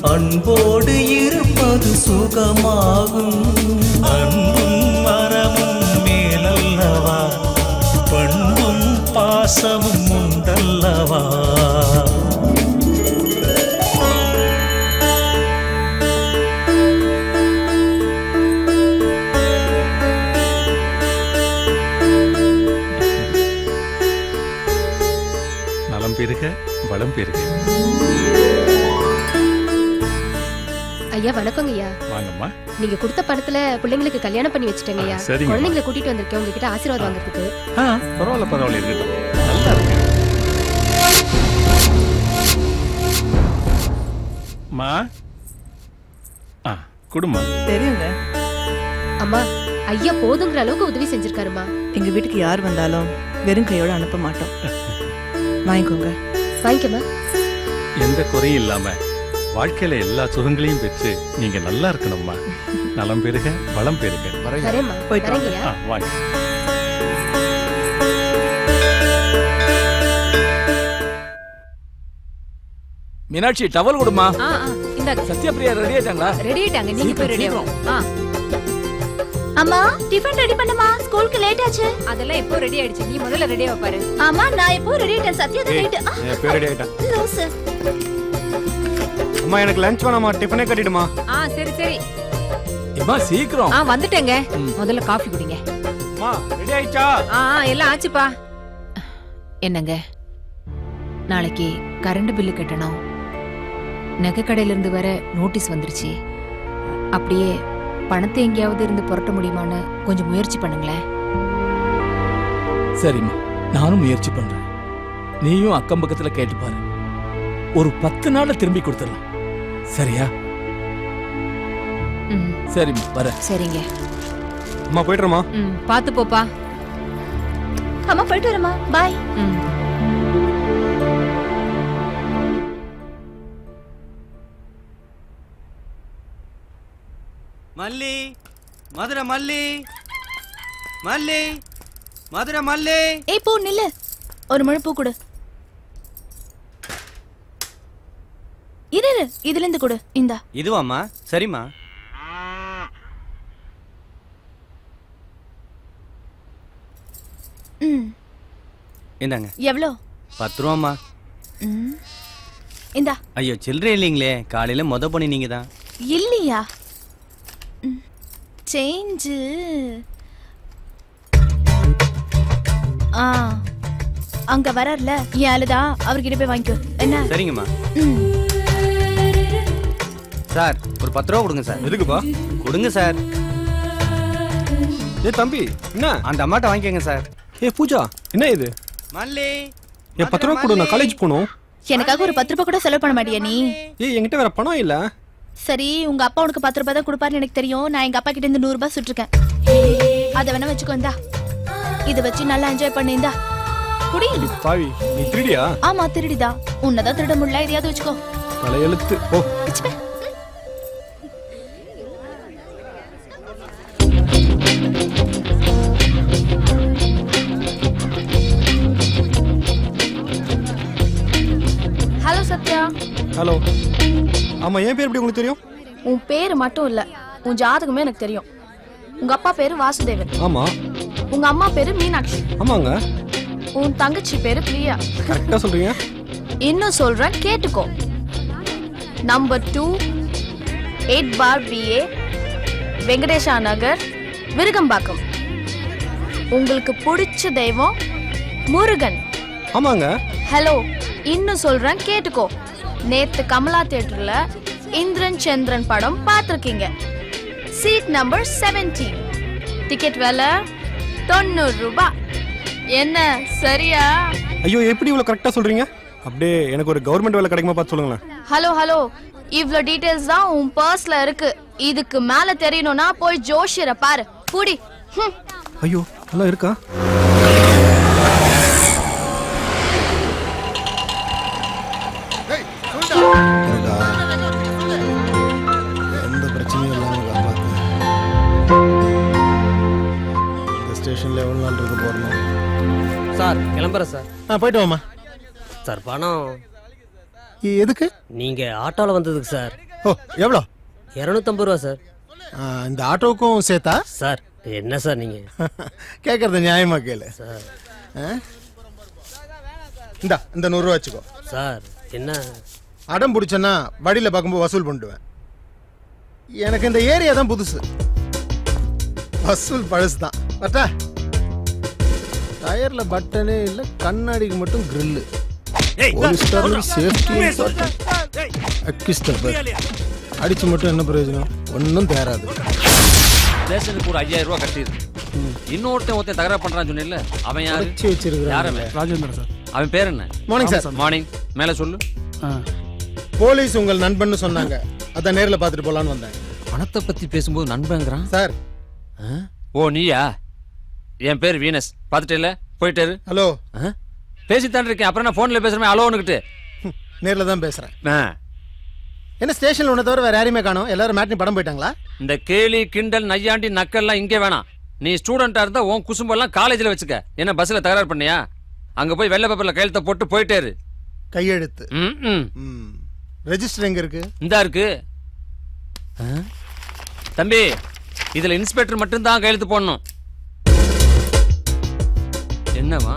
அன்போடு இருப்பது சுகமாகும். அன்பும் மரமும் மேலல்லவா, பண்பும் பாசமும் உண்டல்லவா. நலம் பெருக வளம் பெருக. ஐயா வணக்கங்க ஐயா. வாங்கம்மா. நீங்க கொடுத்த படத்துல பிள்ளைங்களுக்கு கல்யாணம் பண்ணி வச்சிட்டேங்க ஐயா. குழந்தைங்களை கூட்டிட்டு வந்திருக்கேன் உங்ககிட்ட ஆசீர்வாதம் வாங்குறதுக்கு. பரவாயில்ல பரவாயில்ல இருக்கட்டும். நல்லா இருக்கு. மா குடும்பம் தெரியுங்க. அம்மா ஐயா போதுங்கிற அளவுக்கு உதவி செஞ்சிருக்காருமா. எங்க வீட்டுக்கு யார் வந்தாலும் வெறும் கையோட அனுப்ப மாட்டோம். வாங்கிக்கோங்க. வாங்கிக்கமா. எந்த குறையும் இல்லாம வாழ்க்கையில எல்லா சுகங்களையும் பெற்று நீங்க நல்லா இருக்கணும்மா. நலம் பெருக வளம் பெருக. வாங்க. மீனாட்சி டவல் கொடுமா. சத்யபிரியா ரெடி ஆயிட்டாங்களா? ரெடி ஆயிட்டாங்க. நீங்க போய் ரெடி ஆகும். அம்மா டிஃபன் ரெடி பண்ணமா, ஸ்கூலுக்கு லேட் ஆச்சு. அதெல்லாம் எப்போ ரெடி ஆயிடுச்சு, நீ முதல்ல ரெடியா பாரு. அம்மா நான் எப்போ ரெடி ஆயிட்டேன், சத்யா லேட். எப்போ ரெடி ஆயிட்டேன்? லூஸ். அம்மா எனக்கு லஞ்ச் வேணாமா, டிஃபனே கட்டிடுமா. சரி சரி. அம்மா சீக்கிரம். வந்துட்டேங்க. முதல்ல காபி குடிங்க. அம்மா ரெடி ஆயிச்சா? எல்லாம் ஆச்சுப்பா. என்னங்க நாளைக்கு கரண்ட் பில்லு கட்டணும். நகை கடையில இருந்து வர நோட்டீஸ் வந்துருச்சு. அப்படியே பணத்தை எங்கேயாவது இருந்து புரட்ட முடியுமான்னு கொஞ்சம் முயற்சி பண்ணுங்களேன். சரிம்மா, நானும் முயற்சி பண்றேன். நீயும் அக்கம் பக்கத்துல கேட்டு பாரு. ஒரு 10 நாள்ல திரும்பி கொடுத்துடலாம். சரியா? சரிம்மா வர. சரிங்க. அம்மா போயிட்டுறமா. பாத்து போப்பா. அம்மா போயிட்டு வரமா. பாய். மல்லி, மதுரை மல்லி, மல்லி, மதுரை மல்லி. ஏய் பூ நில்லு, ஒரு முழு பூ கொடு. இரு இதுல இருந்து கொடு. இந்தா. இதுவாம்மா? சரிம்மா. இந்தாங்க. எவ்வளோ? 10 ரூபாம்மா. இந்தா. ஐயோ சில்லறை இல்லைங்களே, காலையில மொத பண்ணி நீங்க தான். இல்லையா? சேஞ்ச். அங்க வரல யாளுதா, அவர்கிட்ட போய் வாங்கிக்கோ. என்ன? சரிங்கம்மா. சார் ஒரு 10 ரூபா கொடுங்க சார். எதுக்குப்பா? கொடுங்க சார். ஏ தம்பி, என்ன? அந்த அம்மாட்ட வாங்கிக்கங்க சார். ஏ பூஜா, என்ன இது? மல்லி, ஏ 10 ரூபா கொடு, நான் காலேஜ் போகணும். எனக்காக ஒரு 10 ரூபாய் கூட செலவு பண்ண மாட்டியா நீ? ஏய் என்கிட்ட வேற பணம் இல்ல. சரி உங்க அப்பா உனக்கு 10 ரூபாய் தான் கொடுப்பாருன்னு எனக்கு தெரியும். நான் எங்க அப்பா கிட்ட இருந்து 100 ரூபாய் சுட்டிருக்கேன். அதை வேணா வச்சுக்கோ. இந்தா, இதை வச்சு நல்லா என்ஜாய் பண்ணிந்தா. குடி. பாவி, நீ திருடியா? ஆமா திருடிதா. உன்னதான் திருட முடியல, இதையாவது வச்சுக்கோ. தலையெழுத்து. ஓ ஹலோ சத்யா. ஹலோ. ஆமா, என் பேர் எப்படி உங்களுக்கு தெரியும்? உன் பேரு மட்டும் இல்ல, உன் ஜாதகமே எனக்கு தெரியும். உங்க அப்பா பேரு வாசுதேவன். ஆமா. உங்க அம்மா பேரு மீனாட்சி. ஆமாங்க. உன் தங்கச்சி பேரு பிரியா. கரெக்டா சொல்றீங்க. இன்னும் சொல்றேன் கேட்டுக்கோ. நம்பர் 2 8 பார் BA, வெங்கடேஷா நகர், விருகம்பாக்கம். உங்களுக்கு பிடிச்ச தெய்வம் முருகன். ஆமாங்க. ஹலோ, இன்னும் சொல்றேன் கேட்டுக்கோ. நேத்து கமலா தியேட்டர்ல இந்திரன் சந்திரன் படம் பார்த்திருக்கீங்க. Seat number 17. டிக்கெட் விலை 90 ரூபாய். என்ன சரியா? ஐயோ, எப்படி இவ்வளவு கரெக்டா சொல்றீங்க? அப்படியே எனக்கு ஒரு கவர்மெண்ட் வேலை கிடைக்குமா பார்த்து சொல்லுங்களேன். ஹலோ ஹலோ, இவ்ளோ டீடைல்ஸ் தான் உன் பர்ஸ்ல இருக்கு. இதுக்கு மேல தெரியணும்னா போய் ஜோஷியரை பாரு. புடி. ஐயோ, நல்லா இருக்கா? எந்த பிரச்சனையும் இல்லாம காப்பாத்து. இந்த ஸ்டேஷன்ல எவ்வளவு நாள் இருக்க போறோம்? சார் கிளம்புறேன் சார். போயிட்டு வாமா. சார் பணம் எதுக்கு? நீங்க ஆட்டோல வந்ததுக்கு சார். ஓ எவ்வளோ? 250 ரூபா சார். இந்த ஆட்டோவுக்கும் சேர்த்தா? சார் என்ன சார் நீங்கள் கேட்கறது நியாயமா கேளு சார். இந்த 100 ரூபா வச்சுக்கோ. சார் என்ன அடம் பிடிச்சேன்னா வழியில் பார்க்கும்போது வசூல் பண்ணிடுவேன். எனக்கு இந்த ஏரியா தான் புதுசு, வசூல் பழசு தான். பட்டா டயர்ல பட்டனே இல்லை, கண்ணாடிக்கு மட்டும் கிரில்லு. அடிச்சு மட்டும் என்ன பிரயோஜனம்? ஒன்றும் தேராது. ஸ்டேஷனுக்கு ஒரு 5000 ரூபா கட்டிடு. இன்னொருத்தன் தகராறு பண்றான்னு சொன்னேன்ல, அவன் யாரு? வச்சிருக்கிறான். ராஜேந்திரன் சார். அவன் பேர் என்ன? Morning sir. மார்னிங். மேல சொல்லு. போலீஸ் உங்கள் நண்பன் சொன்னாங்க, அதான் நேர்ல பார்த்துட்டு போலான்னு வந்தேன். பணத்தை பத்தி பேசும்போது நண்பங்கிறான் சார். ஓ நீயா? என் பேர் வீனஸ். பார்த்துட்டே போயிட்டாரு. ஹலோ. பேசித்தான் இருக்கேன், அப்புறம் நான் போன்ல பேசுறேன். அலோன்னுக்கிட்டு நேர்ல தான் பேசுறேன். என்ன ஸ்டேஷன்ல உன்னை தவிர வேற யாரையுமே காணோம்? எல்லாரும் மேட்னி படம் போயிட்டாங்களா? இந்த கேலி கிண்டல் நையாண்டி நக்கல்லாம் இங்கே வேணாம். நீ ஸ்டூடெண்டா இருந்தா உன் குசும்பெல்லாம் காலேஜ்ல வச்சுக்க. என்ன பஸ்ல தகராறு பண்ணியா? அங்க போய் வெள்ளை பேப்பர்ல கையெழுத்த போட்டு போயிட்டாரு. கையெழுத்து ரெஜிஸ்டர் எங்க இருக்கு? இந்தா இருக்கு. தம்பி, இதுல இன்ஸ்பெக்டர் மட்டும் தான் கையெழுத்து போடணும். என்னவா?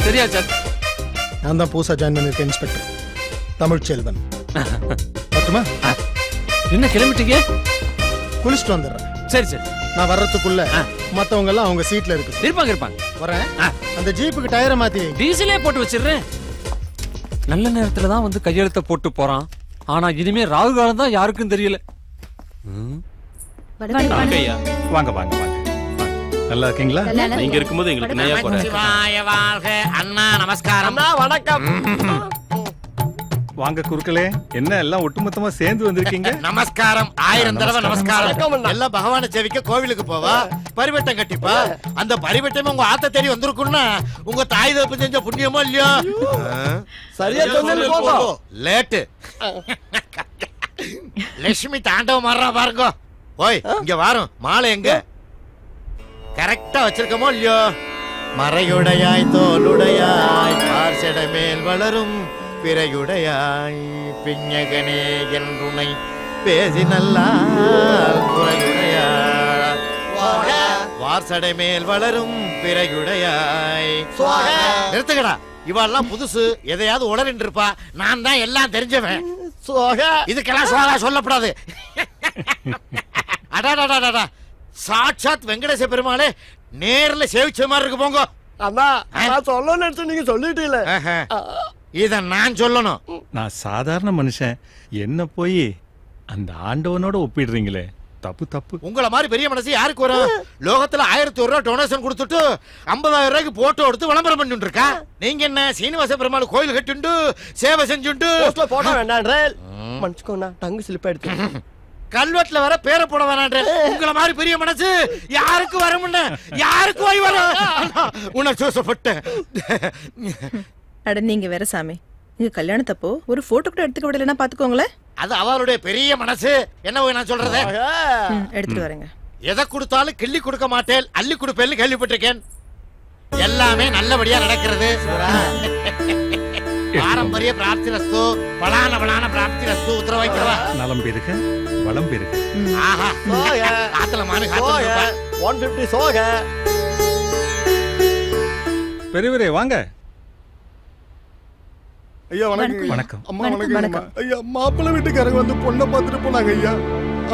தெரியாது சார். நான் தான் புதுசா ஜாயின் பண்ணிருக்கேன், இன்ஸ்பெக்டர் தமிழ் செல்வன். பட்டுமா? என்ன கிளம்பிட்டீங்க? குளிச்சுட்டு வந்துடுறேன். சரி சரி. நான் வர்றதுக்குள்ள மத்தவங்க எல்லாம் அவங்க சீட்ல இருப்பாங்க. வரேன். அந்த ஜீப்புக்கு டயரை மாத்தி டீசலே போட்டு வச்சிடுறேன். நல்ல நேரத்துல தான் வந்து கையெழுத்த போட்டு போறான். ஆனா இனிமே ராகு காலம் தான் யாருக்கும் தெரியல. வாங்க வாங்க வாங்க. நல்லா இருக்கீங்களா? நீங்க இருக்கும்போது எங்களுக்கு நையா குறை. வாழ்க அண்ணா. நமஸ்காரம். அண்ணா வணக்கம். வாங்க குருக்களே, என்ன எல்லாம் ஒட்டுமொத்தமா சேர்ந்து வந்திருக்கீங்க? நமஸ்காரம். 1000 தடவை நமஸ்காரம். எல்லாம் பகவான சேவிக்க கோவிலுக்கு போவா, பரிவட்டம் கட்டிப்பா. அந்த பரிவட்டமே உங்க ஆத்த தேடி வந்திருக்குன்னா உங்க தாய் தப்பு செஞ்ச புண்ணியமோ இல்லையோ? சரியா சொன்னீங்க. லேட்டு. லட்சுமி தாண்டவம் மாறா பாருங்க. ஓய் இங்க வாரும். மாலை எங்க? கரெக்டா வச்சிருக்கமோ இல்லையோ? மறையுடையாய் தோளுடையாய் பார்சட மேல் வளரும் பிறையுடையாய் பிஞகனே என்றுனை பேசி நல்லால் குறையுடையாய் வார்சடை மேல் வளரும் பிறையுடையாய். நிறுத்துக்கடா, இவாள்லாம் புதுசு, எதையாவது உளறின்னு இருப்பா. நான் தான் எல்லாம் தெரிஞ்சவன். இதுக்கெல்லாம் சோகா சொல்லப்படாது. அடாடாடாடா, சாட்சாத் வெங்கடேச பெருமாளே நேர்ல சேவிச்ச மாதிரி இருக்கு. போங்க. அண்ணா நான் சொல்லணும்னு நினைச்சு நீங்க சொல்லிட்டீல. இத நான் சொல்லணும்? நான் சாதாரண மனுஷன், என்ன போய் அந்த ஆண்டவனோட ஒப்பிடுறீங்களே, தப்பு தப்பு. உங்கள மாதிரி பெரிய மனசு யாருக்கு வரும்? லோகத்துல 1001 ரூபாய் டொனேஷன் கொடுத்துட்டு 50,000 ரூபாய்க்கு போட்டோ எடுத்து விளம்பரம் பண்ணிட்டு இருக்கா. நீங்க என்ன சீனிவாச பெருமாள் கோயில் கட்டுண்டு சேவை செஞ்சுண்டு போட்டோ வேண்டாம். மன்னிச்சுக்கோண்ணா, டங்கு ஸ்லிப் எடுத்து கல்வெட்டுல வர பேரை போட வேணான்ற உங்கள மாதிரி பெரிய மனசு யாருக்கு வரும்னு யாருக்கு போய் வரும்? உனக்கு சோசப்பட்ட. அட நீங்க வேற சாமி, நீங்க கல்யாணத்தப்போ ஒரு போட்டோ கூட எடுத்துக்க விடலன்னா பாத்துக்கோங்களேன். அது அவளுடைய பெரிய மனசு. என்ன நான் சொல்றது? எடுத்துட்டு வரேங்க. எதை கொடுத்தாலும் கிள்ளி கொடுக்க மாட்டேன், அள்ளி கொடுப்பேன்னு கேள்விப்பட்டிருக்கேன். எல்லாமே நல்லபடியா நடக்கிறது. பாரம்பரிய பிராப்தி ரஸ்து, பலான பலான பிராப்தி ரஸ்து. உத்தரவாய்க்கிறவா நலம் பெருக வளம் பெருக. ஆஹா, காத்துல மானு காத்துல 150 சோக. பெரியவரே வாங்க. ஐயா வணக்கம். வணக்கம். அம்மா வணக்கம். ஐயா மாப்பிள்ளை வீட்டுக்காரங்க வந்து பொண்ணை பார்த்துட்டு போனாங்க ஐயா.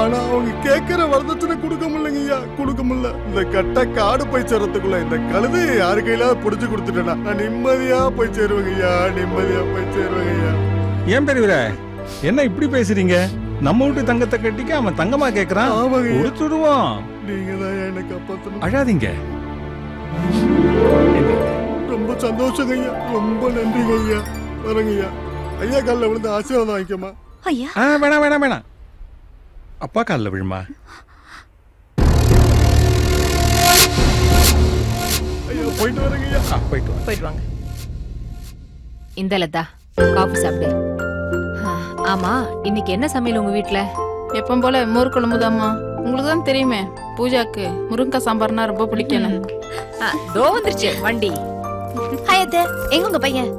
ஆனா அவங்க கேட்கிற வரதட்சணை கொடுக்க முடியலங்க ஐயா, கொடுக்க முடியல. இந்த கட்ட காடு போய் சேர்றதுக்குள்ள இந்த கழுது யாரு கையில புடிச்சு கொடுத்துட்டேன்னா நான் நிம்மதியா போய் சேருவேங்க ஐயா, நிம்மதியா போய் சேருவேங்க ஐயா. ஏன் பெரியவரே என்ன இப்படி பேசுறீங்க? நம்ம வீட்டு தங்கத்தை கட்டிக்க அவன் தங்கமா கேக்குறான், கொடுத்துடுவோம். நீங்க தான் என்ன காப்பாத்தணும். அழாதீங்க. ரொம்ப சந்தோஷங்க ஐயா, ரொம்ப நன்றிங்க ஐயா. வரங்க ஐயா. ஐயா காலில் விழுந்து ஆசீர்வாதம் வாங்கிக்கமா. ஐயா வேணாம் வேணாம் வேணாம், அப்பா காலில் விழுமா. ஐயா போயிட்டு வரங்க ஐயா. போயிட்டு வாங்க. இந்த லதா காஃபி சாப்பிடு. ஆமா, இன்னைக்கு என்ன சமையல் உங்க வீட்ல? எப்பவும் போல மோர் குழம்புதாம்மா. உங்களுக்கு தான் தெரியுமே பூஜாக்கு முருங்கை சாம்பார்னா ரொம்ப பிடிக்கணும். தோ வந்துருச்சு வண்டி. ஹாய் அத்தை, எங்க உங்க பையன்?